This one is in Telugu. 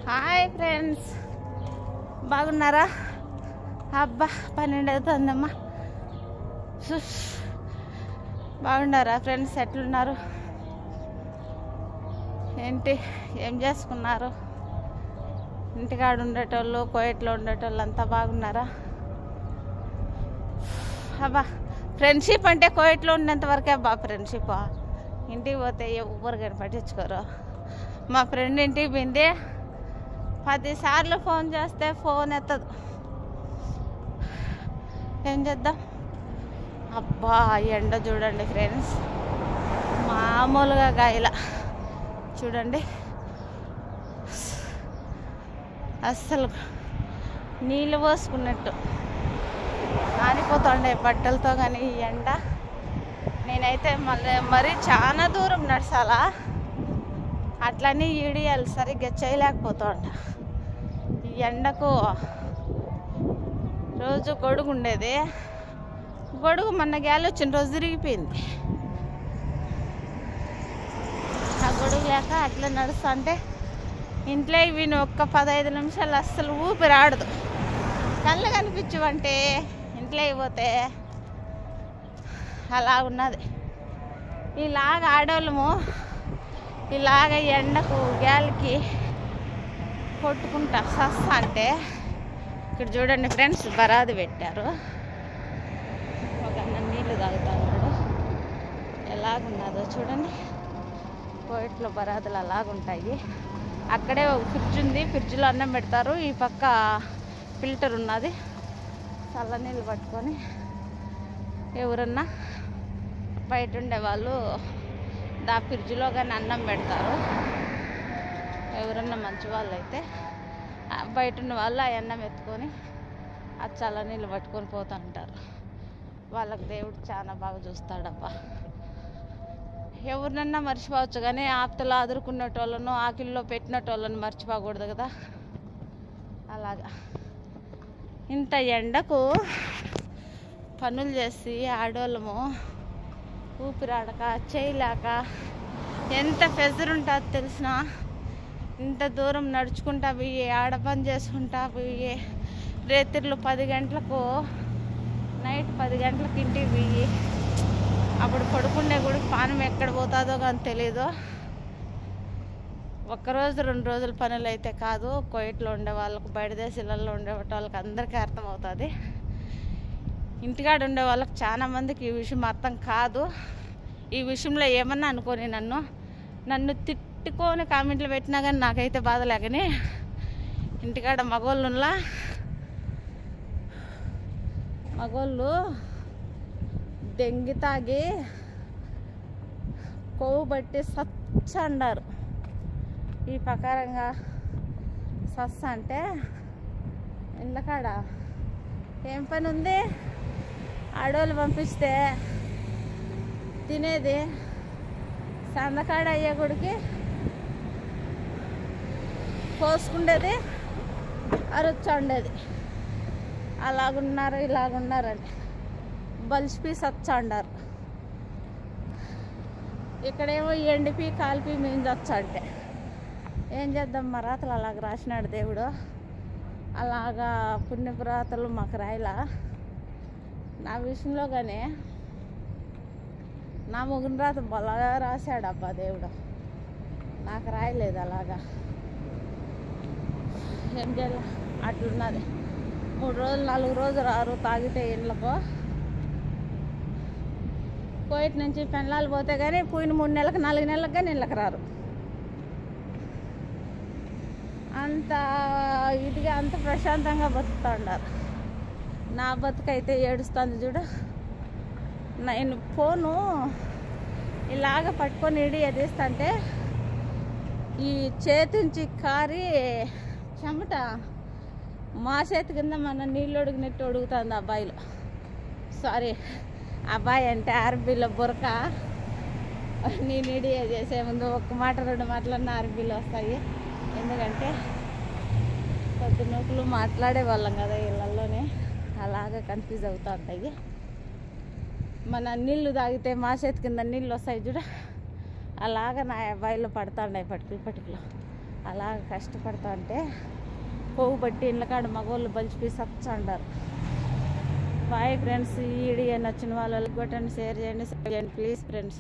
హాయ్ ఫ్రెండ్స్, బాగున్నారా? అబ్బా 12 అవుతుందమ్మా. బాగున్నారా ఫ్రెండ్స్? ఎట్లున్నారు? ఏంటి ఏం చేసుకున్నారు? ఇంటికాడ ఉండేటోళ్ళు, కోయట్లో ఉండేటోళ్ళు అంతా బాగున్నారా? అబ్బా ఫ్రెండ్షిప్ అంటే కోయట్లో ఉన్నంత వరకే అబ్బా ఫ్రెండ్షిప్. ఇంటికి పోతే ఎవరు కానీ పట్టించుకోరు. మా ఫ్రెండ్ ఇంటికి పోయింది, 10 సార్లు ఫోన్ చేస్తే ఫోన్ ఎత్తదు. ఏం చేద్దాం? అబ్బా ఎండ చూడండి ఫ్రెండ్స్, మామూలుగా గాయల చూడండి. అస్సలు నీళ్ళు పోసుకున్నట్టు ఆనిపోతుండే బట్టలతో. కానీ ఈ ఎండ నేనైతే మరీ చాలా దూరం నడచాలా, అట్లనే ఈడియాలు సరిగ్గా చేయలేకపోతుంట. ఈ ఎండకు రోజు గొడుగు ఉండేది, గొడుగు మొన్న గాలి వచ్చిన రోజు తిరిగిపోయింది. ఆ గొడుగు లేక అట్లా నడుస్తా అంటే ఇంట్లో విని ఒక్క 15 నిమిషాలు అస్సలు ఊపిరి ఆడదు. కళ్ళు కనిపించవంటే ఇంట్లో అయిపోతే అలా ఉన్నది. ఇలాగ ఆడోళ్ళము ఇలాగ ఎండకు గాలికి కొట్టుకుంటా సస్తా అంటే, ఇక్కడ చూడండి ఫ్రెండ్స్, బరాది పెట్టారు. ఒక అన్న నీళ్ళు తాగుతున్నాడు, ఎలాగున్నదో చూడండి. కోయిట్లో బరాదులు అలాగుంటాయి. అక్కడే ఒక ఫ్రిడ్జ్ ఉంది, ఫ్రిడ్జ్లో అన్నం పెడతారు. ఈ పక్క ఫిల్టర్ ఉన్నది, చల్ల నీళ్ళు పట్టుకొని ఎవరన్నా బయట ఉండేవాళ్ళు దా ఫ్రిడ్జ్లో కానీ అన్నం పెడతారు. ఎవరన్నా మంచి వాళ్ళు అయితే బయట ఉన్న వాళ్ళు ఆ అన్నం ఎత్తుకొని ఆ చల్ల నీళ్ళు పట్టుకొని పోతూ ఉంటారు. వాళ్ళకి దేవుడు చాలా బాగా చూస్తాడబ్బా. ఎవరినన్నా మర్చిపోవచ్చు కానీ ఆప్తలో ఆదురుకునేటోళ్ళను, ఆకిల్లో పెట్టినటోళ్ళను మర్చిపోకూడదు కదా. అలాగా ఇంత ఎండకు పనులు చేసి ఆడోళ్ళము ఊపిరాడక చేయలేక ఎంత ప్రెజర్ ఉంటుందో తెలిసిన. ఇంత దూరం నడుచుకుంటా పోయి ఆడ పని చేసుకుంటా పోయి రేత్రిళ్ళు 10 గంటలకు, నైట్ 10 గంటలకు ఇంటికి పోయి అప్పుడు పడుకునే కూడా పానం ఎక్కడ పోతుందో కానీ తెలీదు. ఒక్కరోజు 2 రోజుల పనులు అయితే కాదు. కోయిట్లో ఉండే వాళ్ళకు, బయట దేశాలలో ఉండే వాళ్ళకి అందరికీ అర్థమవుతుంది. ఇంటికాడ ఉండే వాళ్ళకి చాలా మందికి ఈ విషయం అర్థం కాదు. ఈ విషయంలో ఏమన్నా అనుకోని నన్ను తిట్టుకొని కామెంట్లు పెట్టినా కానీ నాకైతే బాధ లేకని, ఇంటికాడ మగోళ్ళు దెంగి తాగి కొవ్వు బట్టి సచ్చ అండారు. ఈ ప్రకారంగా సస్స అంటే ఇళ్ళకాడ ఏం పని ఉంది? ఆడోళ్ళు పంపిస్తే తినేది సందకాడ అయ్యే గుడికి కోసుకుండేది, అరుచా ఉండేది. అలాగున్నారు ఇలాగున్నారని బలిసిపి సచ్చా అండారు. ఇక్కడేమో ఎండిపి కాలిపి మేము చచ్చా అంటే ఏం చేద్దాం? మా రాతలు అలాగ రాసినాడు దేవుడు. అలాగా పుణ్యపురాతలు మాకు రాయలా. నా విషయంలో కానీ నా మొగుని రాత బాగా రాశాడు అబ్బా దేవుడు, నాకు రాయలేదు అలాగా. ఏం చేయాలి? అట్లున్నది. 3 రోజులు 4 రోజులు రారు తాగితే ఇళ్ళకు. కోయిట్ నుంచి పెళ్ళాలు పోతే కానీ పోయిన 3 నెలలకు 4 నెలలకు కానీ ఇళ్ళకి రారు. అంత ఇదిగా అంత ప్రశాంతంగా బతుకుతూ ఉన్నారు. నా బతుకైతే ఏడుస్తుంది చూడు. నేను ఫోను ఇలాగ పట్టుకొని ఇడి ఎదిస్తుంటే ఈ చేతి నుంచి కారి చెమట మా చేతి కింద మన నీళ్ళు ఒడిగినట్టు ఒడుగుతుంది. అబ్బాయిలు సారీ అబ్బాయి అంటే ఆర్బీలో బురక. నేను ఇడియా చేసే ముందు 1 మాట 2 మాటలన్నా ఆర్బీలో వస్తాయి. ఎందుకంటే కొద్ది నూకులు మాట్లాడే వాళ్ళం కదా ఇళ్ళల్లోనే, అలాగా కన్ఫ్యూజ్ అవుతూ ఉంటాయి. మన నీళ్ళు తాగితే మా చేతి కింద నీళ్ళు వస్తాయి చూడ, అలాగా నా అబ్బాయిలో పడుతుండే పట్టుకులు. అలా కష్టపడతా అంటే కొవ్వు బట్టి ఇళ్ళ కాడ మగవాళ్ళు బలిచిపోయి సచ్చండారు. Boyfriends. ఈ వీడియో నచ్చిన వాళ్ళు కొట్టండి, షేర్ చేయండి, ప్లీజ్ ఫ్రెండ్స్.